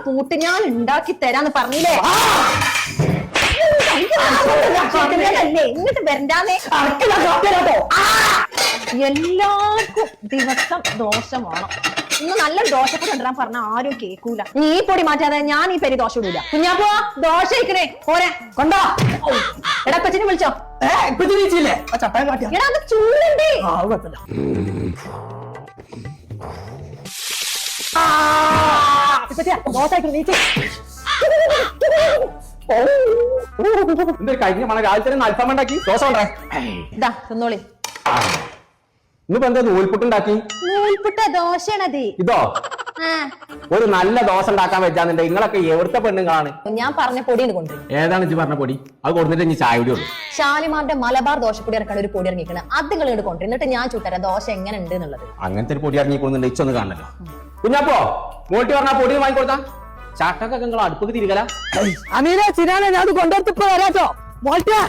പൂട്ട് ഞാൻ ഉണ്ടാക്കി തരാന്ന് പറഞ്ഞില്ലേ? ഇങ്ങോട്ട് വരണ്ടാന്നേ. എല്ലാവർക്കും ദിവസം ദോശ വേണം. ഇന്ന് നല്ല ദോശപ്പൊടി കൊണ്ടുവരാൻ പറഞ്ഞ ആരും കേൾക്കൂല. നീ ഈ പൊടി മാറ്റാതെ ഞാൻ ഈ പെരി ദോശ ഇടൂല. കുഞ്ഞാപ്പോ ദോശ ഇരിക്കണേ പോരെ കൊണ്ടോ. എടാ കൊച്ചിനെ വിളിച്ചോ. എടാ അത് ചൂടുണ്ട്. കഴിഞ്ഞ മണ രാവിലെ തന്നെ അൽഫാം ഉണ്ടാക്കി ദോശ ഉണ്ടായി. ഇതാ തിന്നോളി. ഇന്നിപ്പോ എന്താ നൂൽപുട്ടുണ്ടാക്കി? നൂൽപുട്ട ദോശയാണത്. ഇതോ ഒരു നല്ല ദോശ ഉണ്ടാക്കാൻ വെച്ചാന്നുണ്ട്. നിങ്ങളൊക്കെ എവിടുത്തെ പെണ്ണുങ്ങളാണ്? ഞാൻ പറഞ്ഞ പൊടി കൊണ്ടുവരും. ഏതാണ് ഇജ്ജ് പറഞ്ഞ പൊടി? അത് കൊടുത്തിട്ട് ഇനി ചായ കൂടി ഉള്ളൂ. ഷാലിമാറിന്റെ മലബാർ ദോശപ്പൊടി ഇറക്കാൻ ഒരു പൊടി ഇറങ്ങിക്കണം. അത് നിങ്ങൾ ഇങ്ങോട്ട് കൊണ്ടുവരും. എന്നിട്ട് ഞാൻ ചുട്ടരാം ദോശ എങ്ങനെ ഉണ്ട് എന്നുള്ളത്. അങ്ങനത്തെ ഒരു പൊടി ഇറങ്ങിക്കൊള്ളുന്നുണ്ട്. ഇച്ചൊന്ന് കാണല്ലോ. കുഞ്ഞപ്പോ മോട്ടി പറഞ്ഞ പൊടി വാങ്ങിക്കൊടുത്താ ചാക്കൊക്കെ നിങ്ങൾ അടുപ്പൊക്കെ തിരികല. അമീര ചിരാനെ ഞാൻ കൊണ്ടുവരത്തിപ്പോ വരാട്ടോ. മോൾട്ടിയാ